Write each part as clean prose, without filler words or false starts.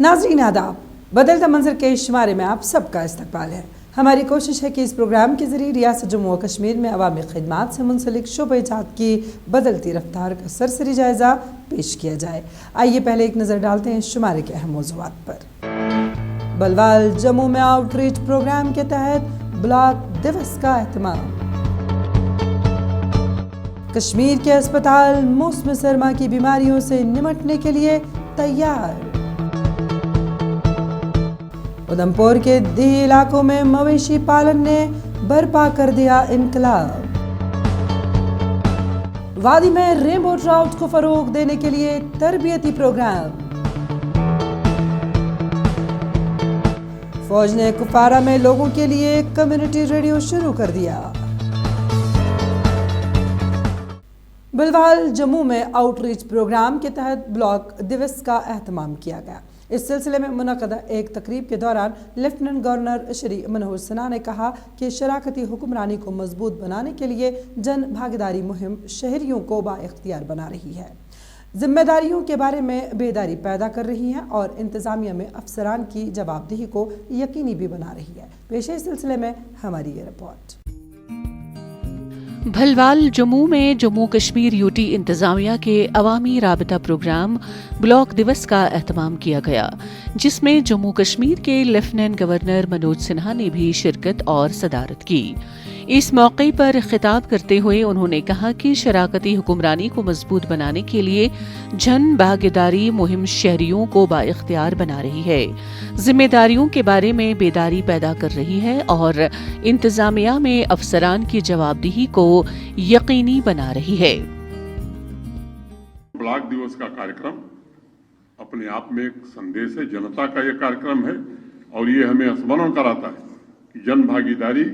नाज़रीन आदाब, बदलता मंजर के शुमारे में आप सबका इस्तकबाल है। हमारी कोशिश है कि इस प्रोग्राम के ज़रिए रियासत जम्मू व कश्मीर में अवामी खिदमात से मुंसलिक शोबे-ए-जात की बदलती रफ्तार का सरसरी जायज़ा पेश किया जाए। आइए पहले एक नज़र डालते हैं शुमारे के अहम मौज़ूआत पर। बलवाल जम्मू में आउटरीच प्रोग्राम के तहत ब्लॉक दिवस का एहतमाम। कश्मीर के अस्पताल मौसम सरमा की बीमारियों से निमटने के लिए तैयार। उधमपुर के देही इलाकों में मवेशी पालन ने बर्पा कर दिया इनकलाब। वादी में रेनबो ट्राउट को फरोग देने के लिए तरबियती प्रोग्राम। फौज ने कुफारा में लोगों के लिए कम्युनिटी रेडियो शुरू कर दिया। बलवाल जम्मू में आउटरीच प्रोग्राम के तहत ब्लॉक दिवस का एहतमाम किया गया। इस सिलसिले में मुनक़दा एक तकरीब के दौरान लेफ्टिनेंट गवर्नर श्री मनोहर सिन्हा ने कहा कि शराकती हुक्मरानी को मजबूत बनाने के लिए जन भागीदारी मुहिम शहरियों को बाइख्तियार बना रही है, जिम्मेदारियों के बारे में बेदारी पैदा कर रही है और इंतज़ामिया में अफसरान की जवाबदेही को यकीनी भी बना रही है। पेश इस सिलसिले में हमारी ये रिपोर्ट। भलवाल जम्मू में जम्मू कश्मीर यूटी इंतजामिया के अवामी राबता प्रोग्राम ब्लॉक दिवस का एहतमाम किया गया, जिसमें जम्मू कश्मीर के लेफ्टिनेंट गवर्नर मनोज सिन्हा ने भी शिरकत और सदारत की। इस मौके पर खिताब करते हुए उन्होंने कहा कि शराकती हुक्मरानी को मजबूत बनाने के लिए जन भागीदारी मुहिम शहरियों को बाइख्तियार बना रही है, जिम्मेदारियों के बारे में बेदारी पैदा कर रही है और इंतजामिया में अफसरान की जवाबदेही को यकीनी बना रही है। ब्लॉक दिवस का कार्यक्रम अपने आप में एक संदेश है, जनता का यह कार्यक्रम है और ये हमें स्मरण कराता है कि जन भागीदारी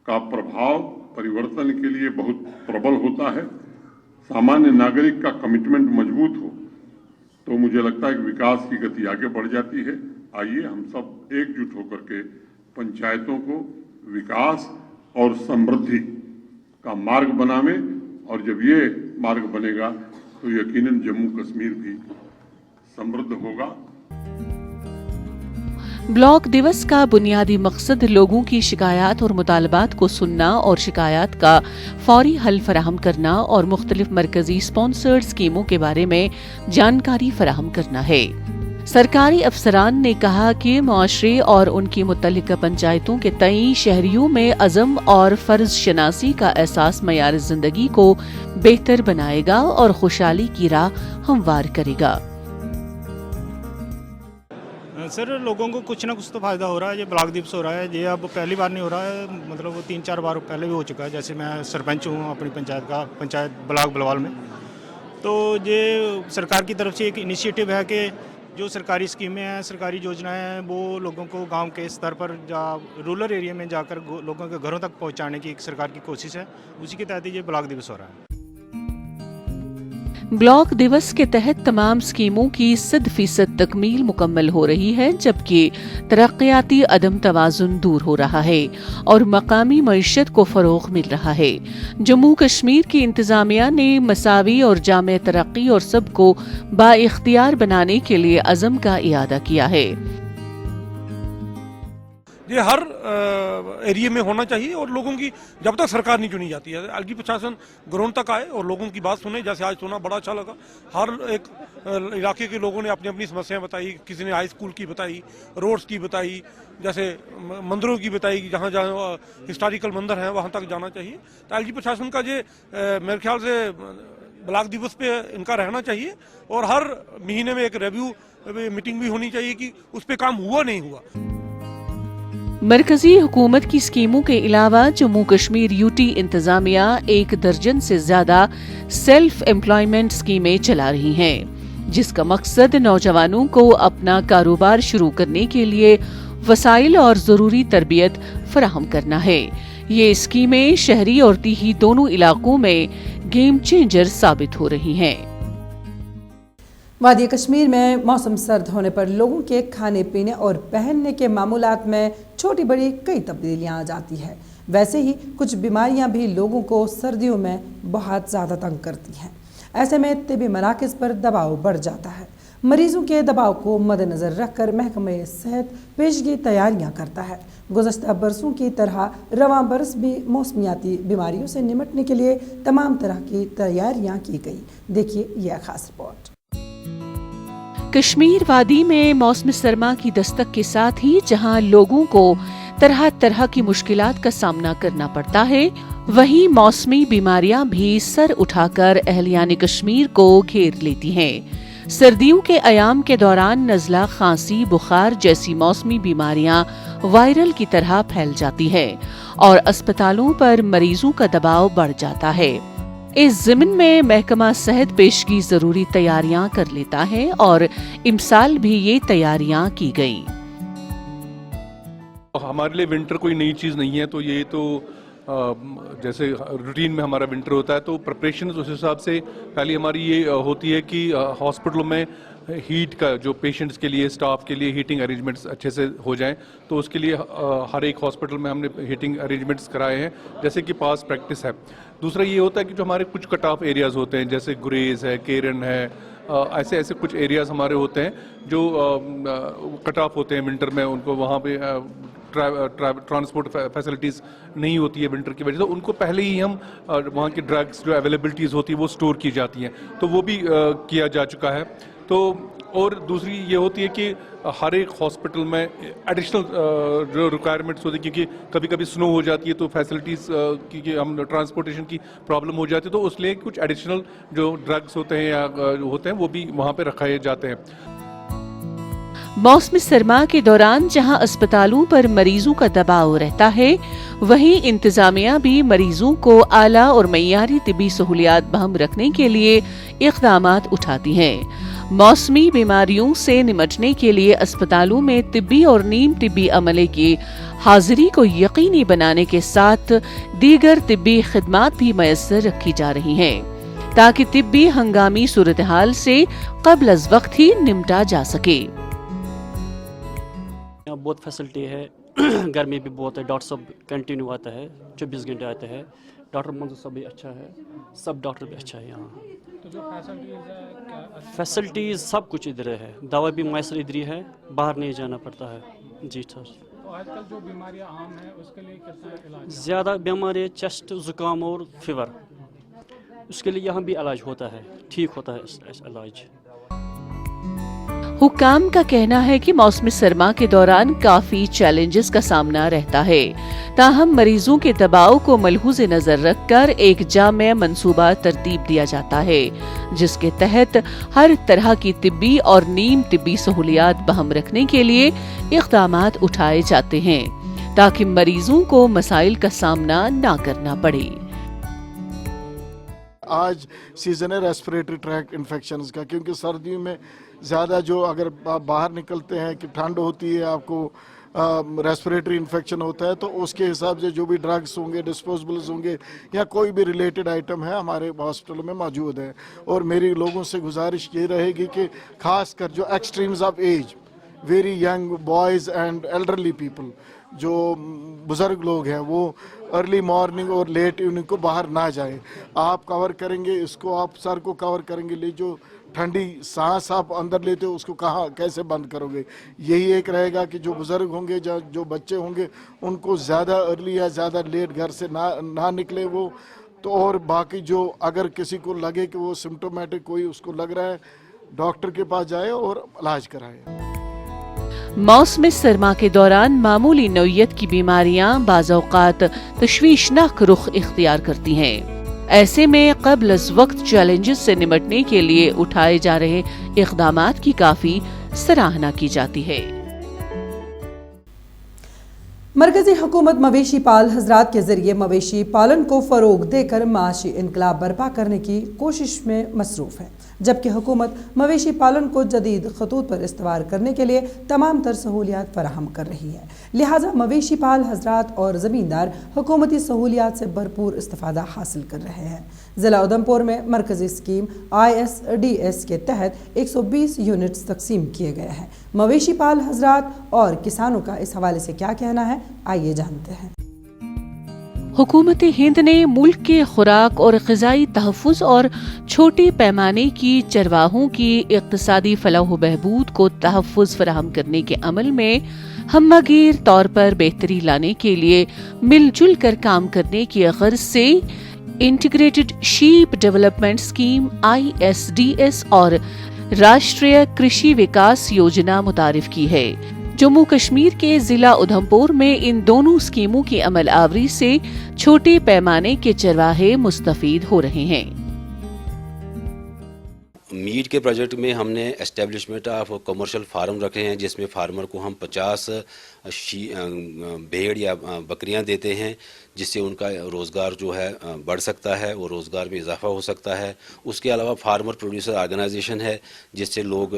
का प्रभाव परिवर्तन के लिए बहुत प्रबल होता है। सामान्य नागरिक का कमिटमेंट मजबूत हो तो मुझे लगता है कि विकास की गति आगे बढ़ जाती है। आइए हम सब एकजुट होकर के पंचायतों को विकास और समृद्धि का मार्ग बनावें और जब ये मार्ग बनेगा तो यकीनन जम्मू कश्मीर भी समृद्ध होगा। ब्लॉक दिवस का बुनियादी मकसद लोगों की शिकायत और मुतालबात को सुनना और शिकायत का फौरी हल फराहम करना और मुख्तलिफ मरकजी स्पॉन्सर्ड स्कीमों के बारे में जानकारी फराहम करना है। सरकारी अफसरान ने कहा कि मुआशरे और उनकी मुतल्लिका पंचायतों के तई शहरियों में अज़म और फर्ज शनासी का एहसास मयार जिंदगी को बेहतर बनाएगा और खुशहाली की राह हमवार करेगा। सर, लोगों को कुछ ना कुछ तो फ़ायदा हो रहा है। ये ब्लॉक दिवस हो रहा है, ये अब पहली बार नहीं हो रहा है, मतलब वो 3-4 बार पहले भी हो चुका है। जैसे मैं सरपंच हूँ अपनी पंचायत ब्लॉक बलवाल में, तो ये सरकार की तरफ से एक इनिशिएटिव है कि जो सरकारी स्कीमें हैं, सरकारी योजनाएं हैं, वो लोगों को गांव के स्तर पर रूरल एरिया में जाकर लोगों के घरों तक पहुंचाने की एक सरकार की कोशिश है। उसी के तहत ये ब्लॉक दिवस हो रहा है। ब्लॉक दिवस के तहत तमाम स्कीमों की 100% तकमील मुकम्मल हो रही है, जबकि तरक्याती अदम तवाज़ुन दूर हो रहा है और मकामी मईशत को फरोग मिल रहा है। जम्मू कश्मीर की इंतजामिया ने मसावी और जामे तरक्की और सबको बाइख्तियार बनाने के लिए अज़म का इरादा किया है। ये हर एरिया में होना चाहिए और लोगों की जब तक सरकार नहीं चुनी जाती है, अलगी प्रशासन ग्राउंड तक आए और लोगों की बात सुने। जैसे आज सुना, बड़ा अच्छा लगा। हर एक इलाके के लोगों ने अपनी अपनी समस्याएं बताई। किसी ने हाई स्कूल की बताई, रोड्स की बताई, जैसे मंदिरों की बताई, जहाँ जहाँ हिस्टोरिकल मंदिर हैं वहाँ तक जाना चाहिए। तो अलगी प्रशासन का ये मेरे ख्याल से ब्लॉक दिवस पे इनका रहना चाहिए और हर महीने में एक रिव्यू मीटिंग भी होनी चाहिए कि उस पर काम हुआ नहीं हुआ। मरकजी हुकूमत की स्कीमों के अलावा जम्मू कश्मीर यूटी इंतजामिया 1 दर्जन से ज्यादा सेल्फ एम्प्लॉयमेंट स्कीमें चला रही हैं, जिसका मकसद नौजवानों को अपना कारोबार शुरू करने के लिए वसाइल और जरूरी तरबियत फराहम करना है। ये स्कीमें शहरी और देही दोनों इलाकों में गेम चेंजर साबित हो रही हैं। वादी कश्मीर में मौसम सर्द होने पर लोगों के खाने पीने और पहनने के मामूलात में छोटी बड़ी कई तब्दीलियां आ जाती है। वैसे ही कुछ बीमारियां भी लोगों को सर्दियों में बहुत ज़्यादा तंग करती हैं। ऐसे में तिब्बी मराकज़ पर दबाव बढ़ जाता है। मरीजों के दबाव को मद्देनजर रखकर महकमे सेहत पेशगी तैयारियां करता है। गुज़श्ता बरसों की तरह रवां बरस भी मौसमियाती बीमारियों से निपटने के लिए तमाम तरह की तैयारियां की गई। देखिए यह खास रिपोर्ट। कश्मीर वादी में मौसम सरमा की दस्तक के साथ ही जहां लोगों को तरह तरह की मुश्किलात का सामना करना पड़ता है, वहीं मौसमी बीमारियां भी सर उठाकर अहलियान कश्मीर को घेर लेती हैं। सर्दियों के अयाम के दौरान नज़ला, खांसी, बुखार जैसी मौसमी बीमारियां वायरल की तरह फैल जाती है और अस्पतालों पर मरीजों का दबाव बढ़ जाता है। इस ज़िम्न में महकमा सेहत पेशगी जरूरी तैयारियां कर लेता है और इमसाल भी ये तैयारियां की गईं। हमारे लिए विंटर कोई नई चीज़ नहीं है, तो ये तो जैसे रूटीन में हमारा विंटर होता है तो प्रिपरेशन उस हिसाब से पहले हमारी ये होती है कि हॉस्पिटलों में हीट का जो पेशेंट्स के लिए, स्टाफ के लिए हीटिंग अरेंजमेंट्स अच्छे से हो जाएं, तो उसके लिए हर एक हॉस्पिटल में हमने हीटिंग अरेंजमेंट्स कराए हैं जैसे कि पास प्रैक्टिस है। दूसरा ये होता है कि जो हमारे कुछ कट ऑफ एरियाज़ होते हैं जैसे गुरेज है, केरन है, ऐसे कुछ एरियाज़ हमारे होते हैं जो कट ऑफ होते हैं विंटर में, उनको वहाँ पे ट्रांसपोर्ट फैसिलिटीज़ नहीं होती है विंटर की वजह से, तो उनको पहले ही हम वहाँ की ड्रग्स जो अवेलेबिलिटीज़ होती है वो स्टोर की जाती हैं, तो वो भी किया जा चुका है। तो और दूसरी ये होती है कि हर एक हॉस्पिटल में एडिशनल जो रिक्वायरमेंट्स होती है, क्योंकि कभी कभी स्नो हो जाती है तो फैसिलिटीज़ की हम ट्रांसपोर्टेशन की प्रॉब्लम हो जाती है, तो उसलिए कुछ एडिशनल जो ड्रग्स होते हैं या होते हैं वो भी वहाँ पे रखाए जाते हैं। मौसम सरमा के दौरान जहां अस्पतालों पर मरीजों का दबाव रहता है, वहीं इंतजामिया भी मरीजों को आला और मइयारी तिब्बी सहूलियात बहम रखने के लिए इक़दामात उठाती हैं। मौसमी बीमारियों से निपटने के लिए अस्पतालों में तिब्बी और नीम तिब्बी अमले की हाजिरी को यकीनी बनाने के साथ दीगर तिब्बी खिदमात भी मैसर रखी जा रही हैं, ताकि तिब्बी हंगामी सूरत हाल से क़ब्ल अज़ वक्त ही निपटा जा सके। बहुत फैसिलिटी है, गर्मी भी बहुत है, डॉक्टर साहब कंटिन्यू आता है, 24 घंटे आते हैं, डॉक्टर मंजूर साहब भी अच्छा है, सब डॉक्टर भी अच्छा है यहाँ। तो जो फैसिलिटीज़ है क्या? फैसिलिटीज़ सब कुछ इधर है, दवा भी मैसर इधर ही है, बाहर नहीं जाना पड़ता है। जी सर। तो आजकल जो बीमारियाँ आम हैं उसके लिए कितना इलाज? ज़्यादा बीमारी चेस्ट, ज़ुकाम और फीवर, उसके लिए यहाँ भी इलाज होता है, ठीक होता है इलाज। हुक्काम का कहना है कि मौसम सरमा के दौरान काफी चैलेंजेस का सामना रहता है, ताहम मरीजों के दबाव को मलहूज़ नजर रखकर एक जामे मंसूबा तरतीब दिया जाता है, जिसके तहत हर तरह की तिब्बी और नीम तिब्बी सहूलियात बहम रखने के लिए इक़दामात उठाए जाते हैं, ताकि मरीजों को मसाइल का सामना ना करना पड़े। आज सीज़न है रेस्पिरेटरी ट्रैक इन्फेक्शंस का, क्योंकि सर्दियों में ज़्यादा जो अगर आप बाहर निकलते हैं कि ठंड होती है, आपको रेस्पिरेटरी इन्फेक्शन होता है, तो उसके हिसाब से जो भी ड्रग्स होंगे, डिस्पोजेबल्स होंगे या कोई भी रिलेटेड आइटम है हमारे हॉस्पिटल में मौजूद है। और मेरी लोगों से गुजारिश ये रहेगी कि खास कर जो extremes of age, very young boys and elderly people, जो बुज़ुर्ग लोग हैं, वो अर्ली मॉर्निंग और लेट इवनिंग को बाहर ना जाए। आप कवर करेंगे इसको, आप सर को कवर करेंगे, ले जो ठंडी सांस आप अंदर लेते हो उसको कहाँ कैसे बंद करोगे। यही एक रहेगा कि जो बुज़ुर्ग होंगे, जो बच्चे होंगे, उनको ज़्यादा अर्ली या ज़्यादा लेट घर से ना निकले वो। तो और बाकी जो अगर किसी को लगे कि वो सिम्टोमेटिक कोई उसको लग रहा है, डॉक्टर के पास जाए और इलाज कराए। मौसम सरमा के दौरान मामूली नौइयत की बीमारियां बाज़ औक़ात तशवीशनाक रुख इख्तियार करती हैं। ऐसे में क़ब्ल अज़ वक्त चैलेंजेस से निपटने के लिए उठाए जा रहे इक़दामात की काफ़ी सराहना की जाती है। मरकजी हुकूमत मवेशी पाल हजरात के जरिए मवेशी पालन को फ़रोग देकर माशी इनकलाब बर्पा करने की कोशिश में मसरूफ़ है, जबकि हुकूमत मवेशी पालन को जदीद खतूत पर इस्तवार करने के लिए तमाम तर सहूलियात फराहम कर रही है। लिहाजा मवेशी पाल हजरात और ज़मींदार हुकूमती सहूलियात से भरपूर इस्तिफ़ादा हासिल कर रहे हैं। ज़िला उधमपुर में मरकजी स्कीम ISDS के तहत 120 यूनिट्स तकसीम किए गए हैं। मवेशी पाल हजरात और किसानों का इस हवाले से क्या कहना है, आइए जानते हैं। हुकूमत हिंद ने मुल्क के खुराक और ग़िज़ाई तहफ़्फ़ुज़ और छोटे पैमाने की चरवाहों की इक़्तिसादी फलाह व बहबूद को तहफ़्फ़ुज़ फराहम करने के अमल में हमगीर तौर पर बेहतरी लाने के लिए मिलजुल कर काम करने की गर्ज से integrated sheep development scheme ISDS और राष्ट्रीय कृषि विकास योजना मुतारिफ की है। जम्मू कश्मीर के जिला उधमपुर में इन दोनों स्कीमों की अमल आवरी से छोटे पैमाने के चरवाहे मुस्तफीद हो रहे हैं। मीट के प्रोजेक्ट में हमने एस्टेब्लिशमेंट ऑफ कमर्शियल फार्म रखे हैं, जिसमें फार्मर को हम 50 भेड़ या बकरियां देते हैं, जिससे उनका रोज़गार जो है बढ़ सकता है और रोज़गार में इजाफा हो सकता है। उसके अलावा फार्मर प्रोड्यूसर ऑर्गेनाइजेशन है, जिससे लोग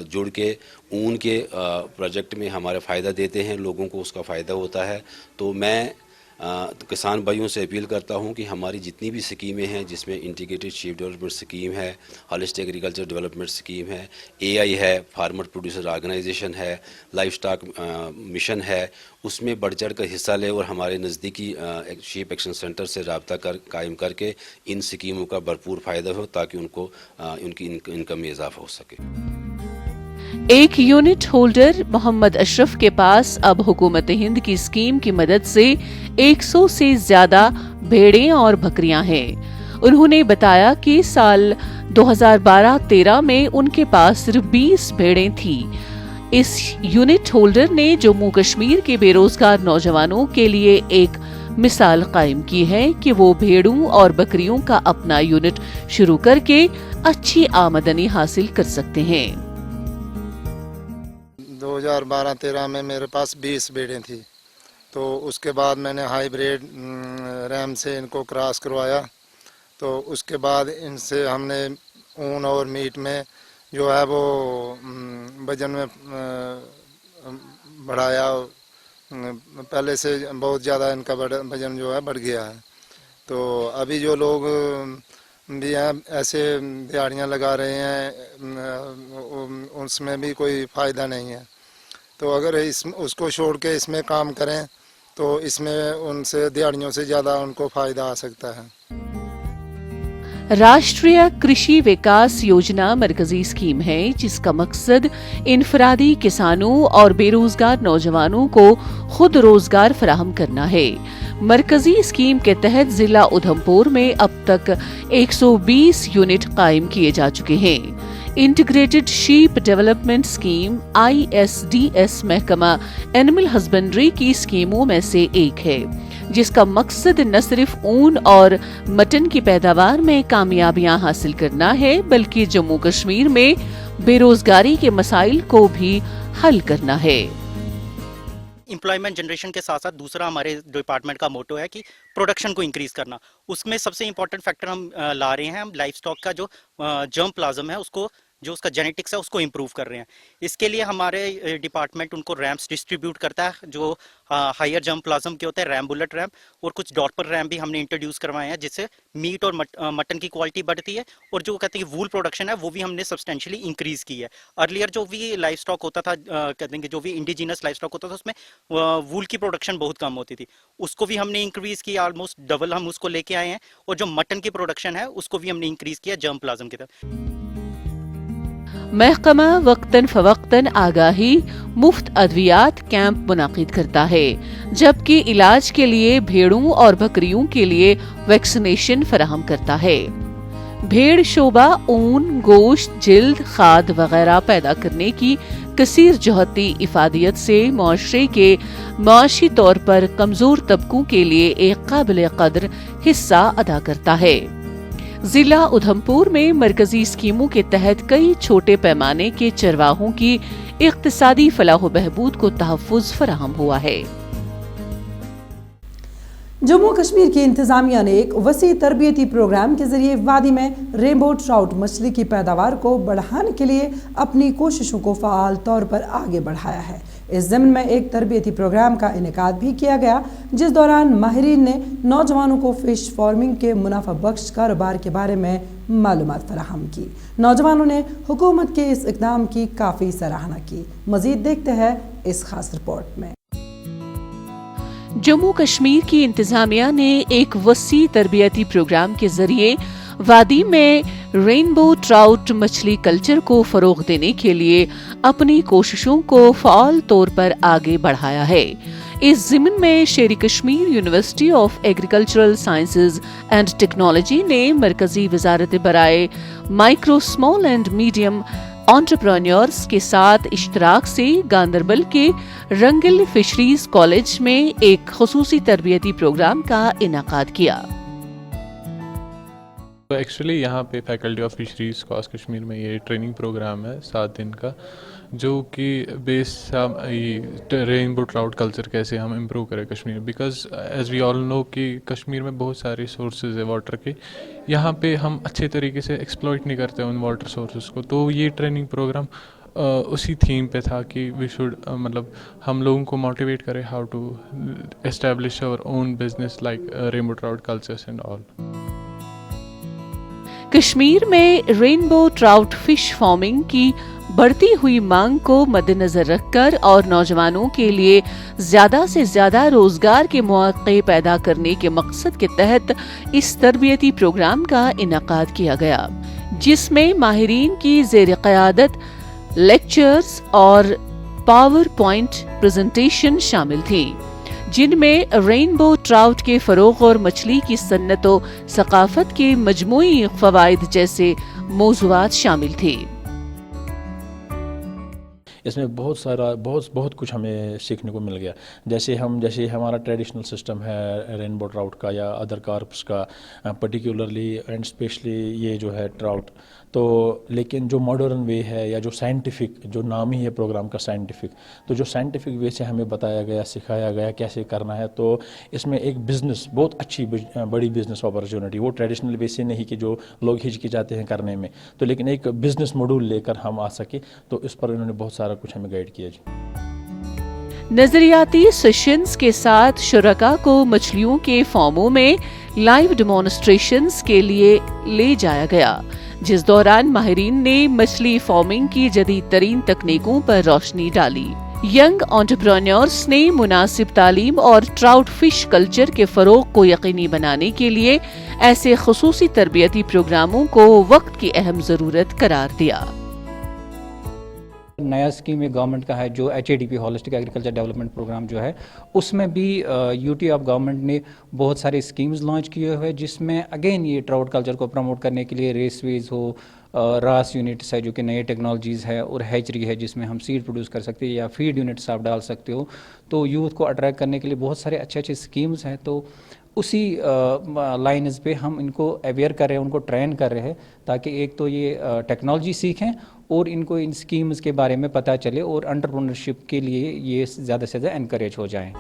जुड़ के ऊन के प्रोजेक्ट में हमारा फ़ायदा देते हैं, लोगों को उसका फ़ायदा होता है। तो मैं किसान भाइयों से अपील करता हूं कि हमारी जितनी भी स्कीमें हैं, जिसमें इंटीग्रेटेड शीप डेवलपमेंट स्कीम है, हॉलिस्टिक एग्रीकल्चर डेवलपमेंट स्कीम है, AI है, फार्मर प्रोड्यूसर ऑर्गेनाइजेशन है, लाइफ स्टॉक मिशन है, उसमें बढ़ चढ़ कर हिस्सा ले और हमारे नज़दीकी शीप एक्शन सेंटर से रब्ता कायम करके इन स्कीमों का भरपूर फ़ायदा हो, ताकि उनको उनकी इनकम में इजाफा हो सके। एक यूनिट होल्डर मोहम्मद अशरफ के पास अब हुकूमत हिंद की स्कीम की मदद से 100 से ज्यादा भेड़ें और बकरियां हैं। उन्होंने बताया कि साल 2012-13 में उनके पास सिर्फ 20 भेड़ें थी। इस यूनिट होल्डर ने जम्मू कश्मीर के बेरोजगार नौजवानों के लिए एक मिसाल कायम की है कि वो भेड़ों और बकरियों का अपना यूनिट शुरू करके अच्छी आमदनी हासिल कर सकते हैं। 2012-13 में मेरे पास 20 भेड़ें थी, तो उसके बाद मैंने हाईब्रिड रैम से इनको क्रॉस करवाया। तो उसके बाद इनसे हमने ऊन और मीट में जो है वो वजन में बढ़ाया। पहले से बहुत ज़्यादा इनका वजन जो है बढ़ गया है। तो अभी जो लोग भी हैं ऐसे दिहाड़ियाँ लगा रहे हैं, उसमें भी कोई फ़ायदा नहीं है। तो अगर उसको छोड़ के इसमें काम करें तो इसमें उनसे दिहाड़ियों से ज़्यादा उनको फ़ायदा आ सकता है। राष्ट्रीय कृषि विकास योजना मरकजी स्कीम है, जिसका मकसद इनफरादी किसानों और बेरोजगार नौजवानों को खुद रोजगार फराहम करना है। मरकजी स्कीम के तहत जिला उधमपुर में अब तक 120 यूनिट कायम किए जा चुके हैं। Integrated sheep development scheme ISDS महकमा एनिमल हस्बेंड्री की स्कीमों में से एक है, जिसका मकसद न सिर्फ ऊन और मटन की पैदावार में कामयाबियां हासिल करना है, बल्कि जम्मू कश्मीर में बेरोजगारी के मसाइल को भी हल करना है। एम्प्लॉयमेंट जनरेशन के साथ साथ दूसरा हमारे डिपार्टमेंट का मोटो है कि प्रोडक्शन को इंक्रीज करना। उसमें सबसे इंपॉर्टेंट फैक्टर हम ला रहे हैं, हम लाइफ स्टॉक का जो जर्म प्लाज्म है उसको, जो उसका जेनेटिक्स है उसको इम्प्रूव कर रहे हैं। इसके लिए हमारे डिपार्टमेंट उनको रैम्स डिस्ट्रीब्यूट करता है, जो हायर जंप प्लाज्म के होते हैं, रैम बुलेट रैम, और कुछ डॉट पर रैम भी हमने इंट्रोड्यूस करवाए हैं, जिससे मीट और मटन की क्वालिटी बढ़ती है। और जो कहते हैं वूल प्रोडक्शन है वो भी हमने सब्सटेंशियली इंक्रीज की है। अर्लियर जो भी लाइफ स्टॉक होता था, कहते हैं कि जो भी इंडिजिनस लाइफ स्टॉक होता था, उसमें वूल की प्रोडक्शन बहुत कम होती थी, उसको भी हमने इंक्रीज किया, ऑलमोस्ट डबल हम उसको लेके आए हैं। और जो मटन की प्रोडक्शन है उसको भी हमने इंक्रीज किया जर्म प्लाज्म की तरफ। महकमा वक्तन फवक्तन आगाही मुफ्त अद्वियात कैंप मुनाकिद करता है, जबकि इलाज के लिए भेड़ों और बकरियों के लिए वैक्सीनेशन फराहम करता है। भेड़ शोबा ऊन, गोश्त, जिल्द, खाद वगैरह पैदा करने की कसीर जहती इफादियत से मुआशरे के माशी तौर पर कमजोर तबकों के लिए एक काबिल कदर हिस्सा अदा करता है। जिला उधमपुर में मरकजी स्कीमों के तहत कई छोटे पैमाने के चरवाहों की इक्तिसादी फलाह बहबूद को तहफ़्फ़ुज़ फराहम हुआ है। जम्मू कश्मीर की इंतजामिया ने एक वसी तरबियती प्रोग्राम के जरिए वादी में रेनबो ट्राउट मछली की पैदावार को बढ़ाने के लिए अपनी कोशिशों को फ़ाल तौर पर आगे बढ़ाया है। इस ज़मीन में एक तरबियती प्रोग्राम का इनेकाद भी किया गया, जिस दौरान माहिरीन ने नौजवानों को फिश फार्मिंग के मुनाफा बख्श कारोबार के बारे में मालूमात फराहम की। नौजवानों ने हुकूमत के इस इक़दाम की काफ़ी सराहना की। मज़ीद देखते हैं इस खास रिपोर्ट में। जम्मू कश्मीर की इंतजामिया ने एक वसी तरबियती प्रोग्राम के जरिए वादी में रेनबो ट्राउट मछली कल्चर को फरोग देने के लिए अपनी कोशिशों को फाल तौर पर आगे बढ़ाया है। इस ज़िम्न में Sher Kashmir university of agricultural sciences and technology ने मरकजी वजारत बराए micro small and medium entrepreneurs के साथ इश्तराक से गांदरबल के रंगिल फिशरीज कॉलेज में एक खुसूसी तरबियती प्रोग्राम का इनाकाद किया। तो एक्चुअली यहाँ पे faculty of fisheries cos Kashmir में ये ट्रेनिंग प्रोग्राम है 7 दिन का, जो कि बेस रेनबो ट्राउट कल्चर कैसे हम इम्प्रूव करें Kashmir, because as we all know कि कश्मीर में बहुत सारे सोर्सेज है वाटर के, यहाँ पे हम अच्छे तरीके से एक्सप्लॉइट नहीं करते उन वाटर सोर्सेज को। तो ये ट्रेनिंग प्रोग्राम उसी थीम पे था कि वी शुड मतलब हम लोगों को मोटिवेट करें how to establish our own business like rainbow trout cultures and all. Kashmir में रेनबो ट्राउट फिश फार्मिंग की बढ़ती हुई मांग को मद्देनजर रखकर और नौजवानों के लिए ज्यादा से ज्यादा रोजगार के मौके पैदा करने के मकसद के तहत इस तरबियती प्रोग्राम का इनाकाद किया गया, जिसमें माहिरीन की ज़ेर क़यादत लेक्चर्स और पावर पॉइंट प्रेजेंटेशन शामिल थी, जिनमें रेनबो ट्राउट के फरोग और मछली की सन्नत व सकाफत के मजमूई फ़वाइद जैसे मौज़ूआत शामिल थे। इसमें बहुत कुछ हमें सीखने को मिल गया। जैसे हमारा ट्रेडिशनल सिस्टम है रेनबो ट्राउट का या अदर कार्प्स का, पर्टिकुलरली एंड स्पेशली ये जो है ट्राउट, तो लेकिन जो मॉडर्न वे है या जो साइंटिफिक, जो नाम ही है प्रोग्राम का साइंटिफिक, तो जो साइंटिफिक वे से हमें बताया गया, सिखाया गया कैसे करना है। तो इसमें एक बिज़नेस, बहुत अच्छी बड़ी बिज़नेस अपॉर्चुनिटी, वो ट्रेडिशनल वे से नहीं कि जो लोग हिचकिचाते हैं करने में, तो लेकिन एक बिज़नेस मॉड्यूल लेकर हम आ सके, तो इस पर इन्होंने बहुत सारा कुछ हमें गाइड किया जी। नजरियाती सेशंस के साथ शुरका को मछलियों के फार्मों में लाइव डेमोन्स्ट्रेशंस के लिए ले जाया गया, जिस दौरान माहिरीन ने मछली फार्मिंग की जदीद तरीन तकनीकों पर रोशनी डाली। यंग एंटरप्रेन्योर्स ने मुनासिब तालीम और ट्राउट फिश कल्चर के फरोग को यकीनी बनाने के लिए ऐसे खुसूसी तरबियती प्रोग्रामों को वक्त की अहम जरूरत करार दिया। नया स्कीम एक गवर्नमेंट का है जो HADP holistic agriculture development program जो है, उसमें भी यूटी ऑफ गवर्नमेंट ने बहुत सारे स्कीम्स लॉन्च किए हुए, जिसमें अगेन ये ट्राउट कल्चर को प्रमोट करने के लिए रेसवेज हो, रास यूनिट्स है जो कि नए टेक्नोलॉजीज़ है, और हैचरी है जिसमें हम सीड प्रोड्यूस कर सकते हैं या फीड यूनिट्स आप डाल सकते हो। तो यूथ को अट्रैक्ट करने के लिए बहुत सारे अच्छे स्कीम्स हैं। तो उसी लाइन्स पे हम इनको अवेयर कर रहे हैं, उनको ट्रेन कर रहे हैं, ताकि एक तो ये टेक्नोलॉजी सीखें और इनको इन स्कीम्स के बारे में पता चले और एंटरप्रेन्योरशिप के लिए ये ज़्यादा से ज़्यादा एनकरेज हो जाएं।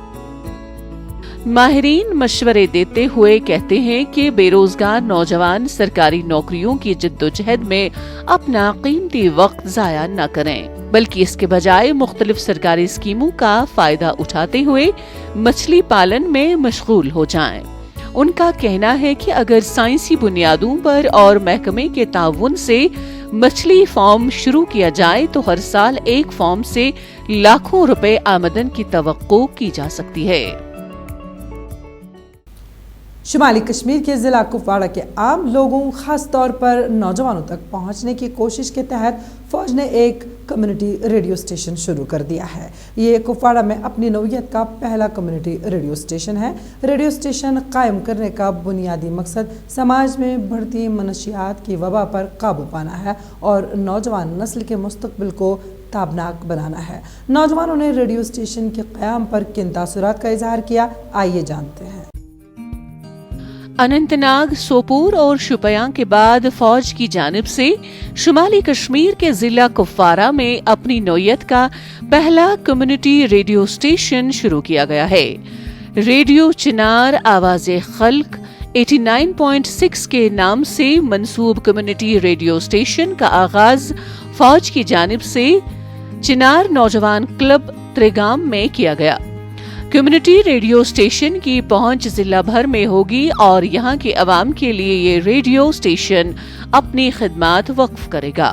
माहिरीन मशवरे देते हुए कहते हैं कि बेरोजगार नौजवान सरकारी नौकरियों की जद्दोजहद में अपना कीमती वक्त जाया न करें, बल्कि इसके बजाय मुख्तलिफ सरकारी स्कीमों का फायदा उठाते हुए मछली पालन में मशगूल हो जाएं। उनका कहना है कि अगर साइंसी बुनियादों पर और महकमे के ताउन से मछली फार्म शुरू किया जाए तो हर साल एक फार्म से लाखों रुपए आमदन की तवक्को की जा सकती है। शुमाली कश्मीर के ज़िला कुपवाड़ा के आम लोगों, ख़ास तौर पर नौजवानों तक पहुंचने की कोशिश के तहत फ़ौज ने एक कम्युनिटी रेडियो स्टेशन शुरू कर दिया है। ये कुपवाड़ा में अपनी नौइयत का पहला कम्युनिटी रेडियो स्टेशन है। रेडियो स्टेशन कायम करने का बुनियादी मकसद समाज में बढ़ती मनशियात की वबा पर काबू पाना है और नौजवान नस्ल के मुस्तकबिल को ताबनाक बनाना है। नौजवानों ने रेडियो स्टेशन के क़याम पर किन तासुरात का इजहार किया, आइए जानते हैं। अनंतनाग, सोपोर और शुपियां के बाद फौज की जानिब से शुमाली कश्मीर के जिला कुपवाड़ा में अपनी नौयत का पहला कम्युनिटी रेडियो स्टेशन शुरू किया गया है। रेडियो चिनार आवाज़े खल्क 89.6 के नाम से मंसूब कम्युनिटी रेडियो स्टेशन का आगाज फौज की जानिब से चिनार नौजवान क्लब त्रेगाम में किया गया। कम्युनिटी रेडियो स्टेशन की पहुंच जिला भर में होगी और यहां के अवाम के लिए ये रेडियो स्टेशन अपनी खिदमत वक्फ करेगा।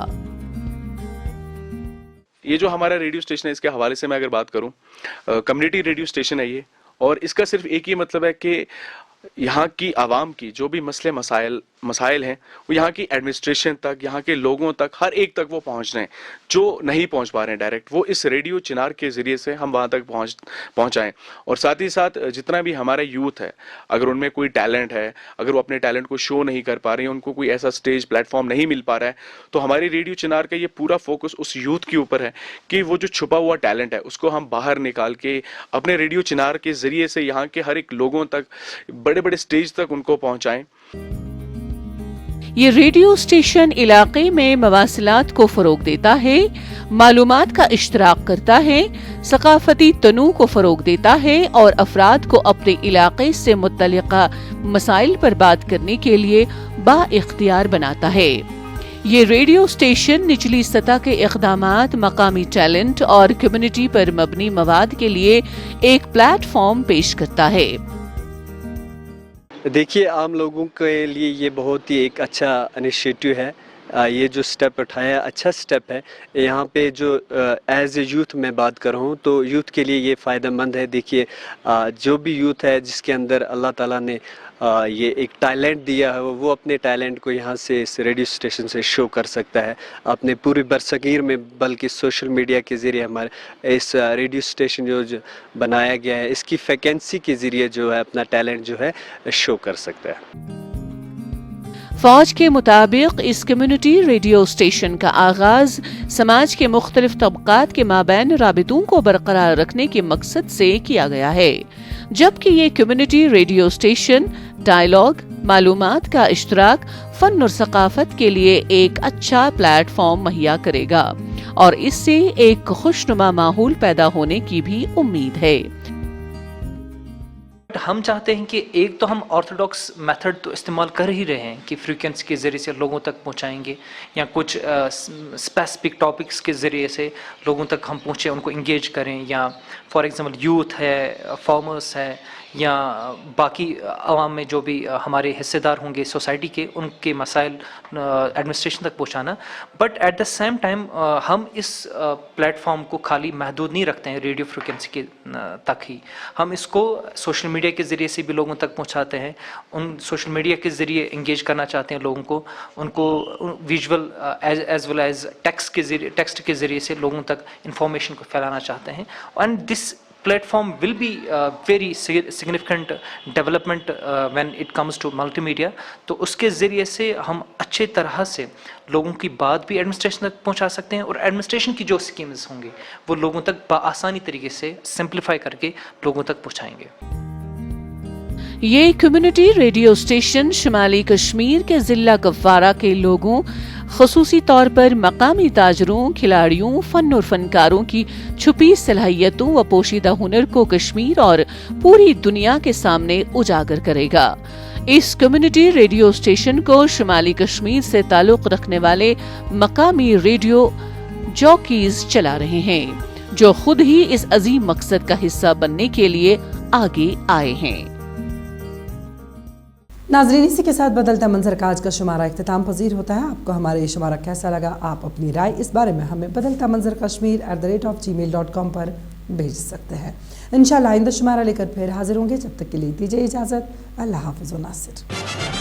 ये जो हमारा रेडियो स्टेशन है, इसके हवाले से मैं अगर बात करूं, कम्युनिटी रेडियो स्टेशन है ये, اور اس کا صرف ایک ہی مطلب ہے کہ یہاں کی عوام کی جو بھی مسئلے مسائل ہیں وہ یہاں کی ایڈمنسٹریشن تک، یہاں کے لوگوں تک، ہر ایک تک وہ پہنچ رہے ہیں. جو نہیں پہنچ پا رہے ہیں ڈائریکٹ، وہ اس ریڈیو چنار کے ذریعے سے ہم وہاں تک پہنچائیں. اور ساتھ ہی ساتھ جتنا بھی ہمارا یوتھ ہے، اگر ان میں کوئی ٹیلنٹ ہے، اگر وہ اپنے ٹیلنٹ کو شو نہیں کر پا رہے ہیں، ان کو کوئی ایسا سٹیج پلیٹ فارم نہیں مل پا رہا ہے، تو ہماری ریڈیو چنار کا یہ پورا فوکس اس یوتھ کے اوپر ہے کہ وہ جو چھپا ہوا ٹیلنٹ ہے اس کو ہم باہر نکال کے اپنے ریڈیو چنار کے ذریعے سے یہاں کے ہر ایک لوگوں تک، بڑے بڑے سٹیج تک ان کو پہنچائیں. یہ ریڈیو اسٹیشن علاقے میں مواصلات کو فروغ دیتا ہے، معلومات کا اشتراک کرتا ہے، ثقافتی تنوع کو فروغ دیتا ہے اور افراد کو اپنے علاقے سے متعلقہ مسائل پر بات کرنے کے لیے با اختیار بناتا ہے. یہ ریڈیو اسٹیشن نچلی سطح کے اقدامات، مقامی ٹیلنٹ اور کمیونٹی پر مبنی مواد کے لیے ایک پلیٹ فارم پیش کرتا ہے. دیکھیے، عام لوگوں کے لیے یہ بہت ہی ایک اچھا انیشیٹو ہے. یہ جو سٹیپ اٹھایا اچھا سٹیپ ہے. یہاں پہ جو ایز اے یوتھ میں بات کر رہا ہوں تو یوتھ کے لیے یہ فائدہ مند ہے. دیکھیے، جو بھی یوتھ ہے جس کے اندر اللہ تعالیٰ نے یہ ایک ٹیلنٹ دیا ہے، وہ اپنے ٹیلنٹ کو یہاں سے اس ریڈیو اسٹیشن سے شو کر سکتا ہے اپنے پوری برصغیر میں، بلکہ سوشل میڈیا کے ذریعے ہمارے اس ریڈیو اسٹیشن جو بنایا گیا ہے اس کی فیکینسی کے ذریعے جو ہے اپنا ٹیلنٹ جو ہے شو کر سکتا ہے. فوج کے مطابق اس کمیونٹی ریڈیو اسٹیشن کا آغاز سماج کے مختلف طبقات کے مابین رابطوں کو برقرار رکھنے کے مقصد سے کیا گیا ہے، جبکہ یہ کمیونٹی ریڈیو اسٹیشن ڈائیلاگ، معلومات کا اشتراک، فن اور ثقافت کے لیے ایک اچھا پلیٹ فارم مہیا کرے گا اور اس سے ایک خوشنما ماحول پیدا ہونے کی بھی امید ہے. ہم چاہتے ہیں کہ ایک تو ہم آرتھوڈاکس میتھڈ تو استعمال کر ہی رہے ہیں کہ فریکوینسی کے ذریعے سے لوگوں تک پہنچائیں گے، یا کچھ اسپیسیفک ٹاپکس کے ذریعے سے لوگوں تک ہم پہنچیں، ان کو انگیج کریں. یا فار ایگزامپل یوتھ ہے، فارمرس ہے، یا باقی عوام میں جو بھی ہمارے حصے دار ہوں گے سوسائٹی کے، ان کے مسائل ایڈمنسٹریشن تک پہنچانا. But at the same time ہم اس پلیٹ فارم کو خالی محدود نہیں رکھتے ہیں ریڈیو فریکوینسی کے تک ہی. ہم اس کو سوشل میڈیا کے ذریعے سے بھی لوگوں تک پہنچاتے ہیں. ان سوشل میڈیا کے ذریعے انگیج کرنا چاہتے ہیں لوگوں کو، ان کو visual as well as text کے ذریعے سے لوگوں تک انفارمیشن کو پھیلانا چاہتے ہیں. And this platform will be very significant development when it comes to multimedia. تو اس کے ذریعے سے ہم اچھے طرح سے لوگوں کی بات بھی ایڈمنسٹریشن تک پہنچا سکتے ہیں، اور ایڈمنسٹریشن کی جو اسکیمز ہوں گے وہ لوگوں تک بآسانی طریقے سے سمپلیفائی کر کے لوگوں تک پہنچائیں گے. یہ کمیونٹی ریڈیو اسٹیشن شمالی کشمیر کے ضلع کپوارہ کے لوگوں، خصوصی طور پر مقامی تاجروں، کھلاڑیوں، فن اور فنکاروں کی چھپی صلاحیتوں و پوشیدہ ہنر کو کشمیر اور پوری دنیا کے سامنے اجاگر کرے گا. اس کمیونٹی ریڈیو اسٹیشن کو شمالی کشمیر سے تعلق رکھنے والے مقامی ریڈیو جاکیز چلا رہے ہیں، جو خود ہی اس عظیم مقصد کا حصہ بننے کے لیے آگے آئے ہیں. ناظرین، اسی کے ساتھ بدلتا منظر کا آج کا شمارہ اختتام پذیر ہوتا ہے. آپ کو ہمارا یہ شمارہ کیسا لگا؟ آپ اپنی رائے اس بارے میں ہمیں بدلتا منظر kashmir@gmail.com پر بھیج سکتے ہیں. انشاءاللہ آئندہ شمارہ لے کر پھر حاضر ہوں گے. جب تک کے لیے دیجیے اجازت. اللہ حافظ و ناصر.